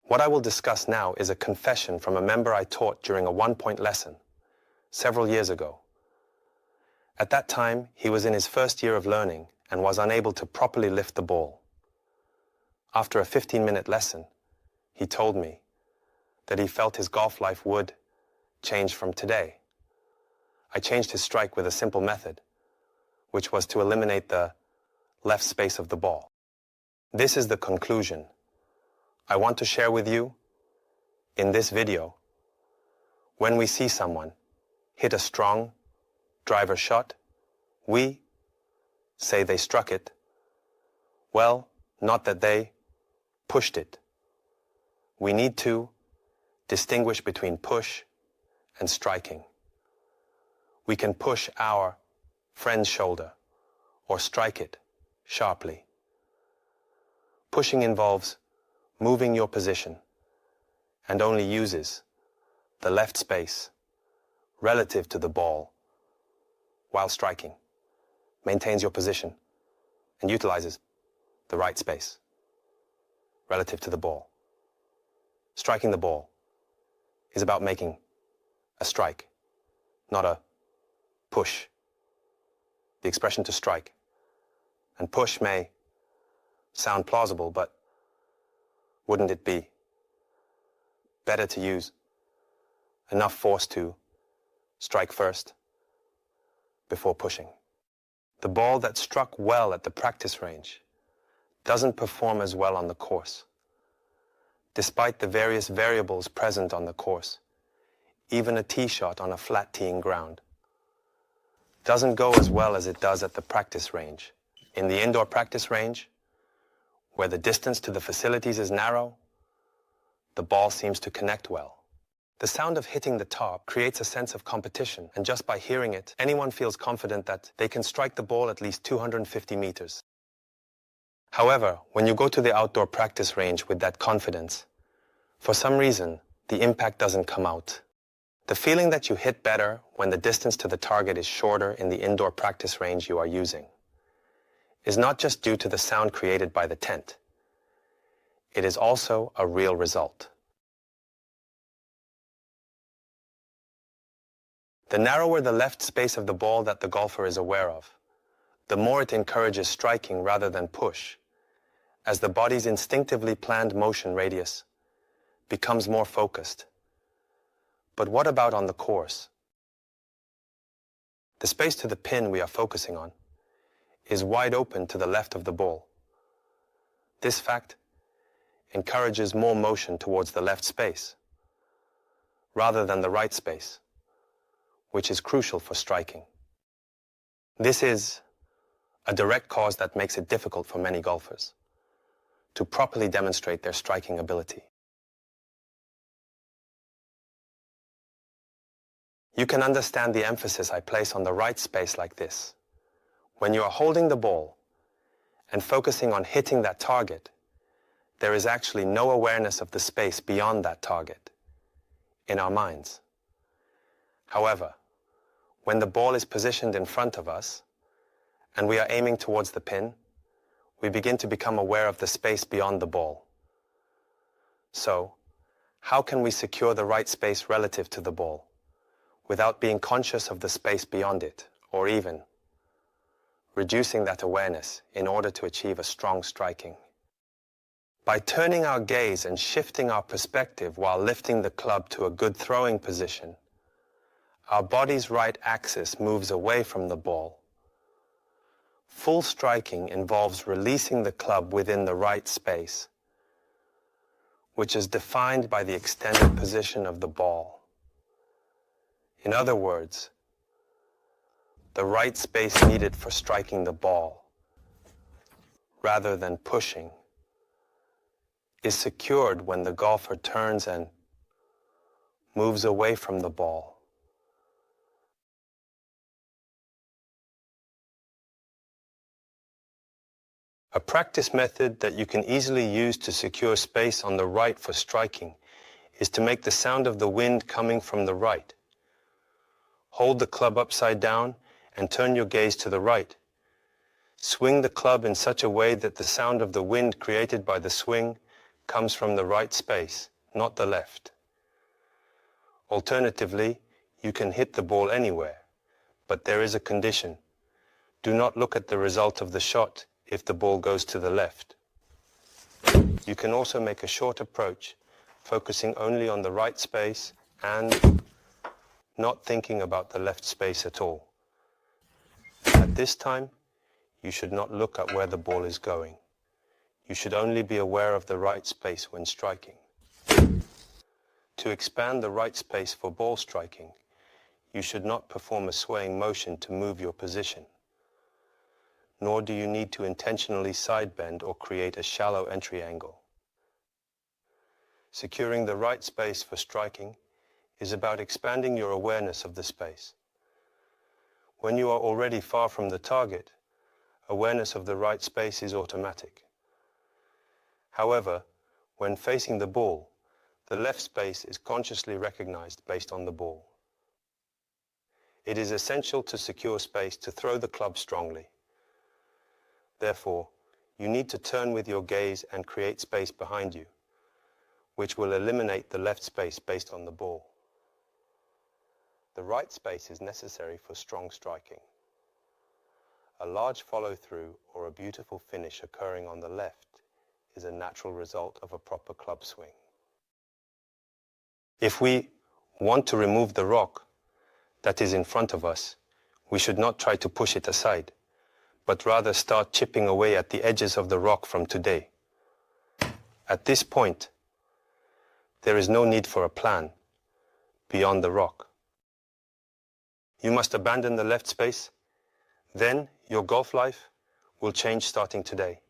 What I will discuss now is a confession from a member I taught during a one-point lesson several years ago. At that time, he was in his first year of learning and was unable to properly lift the ball. After a 15-minute lesson, he told me that he felt his golf life would change from today. I changed his strike with a simple method, which was to eliminate the left space of the ball. This is the conclusion I want to share with you in this video. When we see someone hit a strong driver shot, we say they struck it. Well, not that they pushed it. We need to distinguish between push and striking. We can push our friend's shoulder or strike it sharply. Pushing involves moving your position and only uses the left space relative to the ball, while striking maintains your position and utilizes the right space relative to the ball. Striking the ball is about making a strike, not a push. The expression to strike and push may sound plausible, but wouldn't it be better to use enough force to strike first before pushing? The ball that struck well at the practice range doesn't perform as well on the course. Despite the various variables present on the course, even a tee shot on a flat teeing ground doesn't go as well as it does at the practice range. In the indoor practice range, where the distance to the facilities is narrow, the ball seems to connect well. The sound of hitting the tarp creates a sense of competition, and just by hearing it, anyone feels confident that they can strike the ball at least 250 meters. However, when you go to the outdoor practice range with that confidence, for some reason, the impact doesn't come out. The feeling that you hit better when the distance to the target is shorter in the indoor practice range you are using is not just due to the sound created by the tent. It is also a real result. The narrower the left space of the ball that the golfer is aware of, the more it encourages striking rather than push, as the body's instinctively planned motion radius becomes more focused. But what about on the course? The space to the pin we are focusing on is wide open to the left of the ball. This fact encourages more motion towards the left space rather than the right space, which is crucial for striking. This is a direct cause that makes it difficult for many golfers to properly demonstrate their striking ability. You can understand the emphasis I place on the right space like this. When you are holding the ball and focusing on hitting that target, there is actually no awareness of the space beyond that target in our minds. However, when the ball is positioned in front of us and we are aiming towards the pin, we begin to become aware of the space beyond the ball. So, how can we secure the right space relative to the ball without being conscious of the space beyond it, or even reducing that awareness in order to achieve a strong striking? By turning our gaze and shifting our perspective while lifting the club to a good throwing position, our body's right axis moves away from the ball. Full striking involves releasing the club within the right space, which is defined by the extended position of the ball. In other words, the right space needed for striking the ball, rather than pushing, is secured when the golfer turns and moves away from the ball. A practice method that you can easily use to secure space on the right for striking is to make the sound of the wind coming from the right. Hold the club upside down and turn your gaze to the right. Swing the club in such a way that the sound of the wind created by the swing comes from the right space, not the left. Alternatively, you can hit the ball anywhere, but there is a condition. Do not look at the result of the shot if the ball goes to the left. You can also make a short approach, focusing only on the right space and not thinking about the left space at all. At this time, you should not look at where the ball is going. You should only be aware of the right space when striking. To expand the right space for ball striking, you should not perform a swaying motion to move your position. Nor do you need to intentionally side bend or create a shallow entry angle. Securing the right space for striking is about expanding your awareness of the space. When you are already far from the target, awareness of the right space is automatic. However, when facing the ball, the left space is consciously recognized based on the ball. It is essential to secure space to throw the club strongly. Therefore, you need to turn with your gaze and create space behind you, which will eliminate the left space based on the ball. The right space is necessary for strong striking. A large follow-through or a beautiful finish occurring on the left is a natural result of a proper club swing. If we want to remove the rock that is in front of us, we should not try to push it aside, but rather start chipping away at the edges of the rock from today. At this point, there is no need for a plan beyond the rock. You must abandon the left space, then your golf life will change starting today.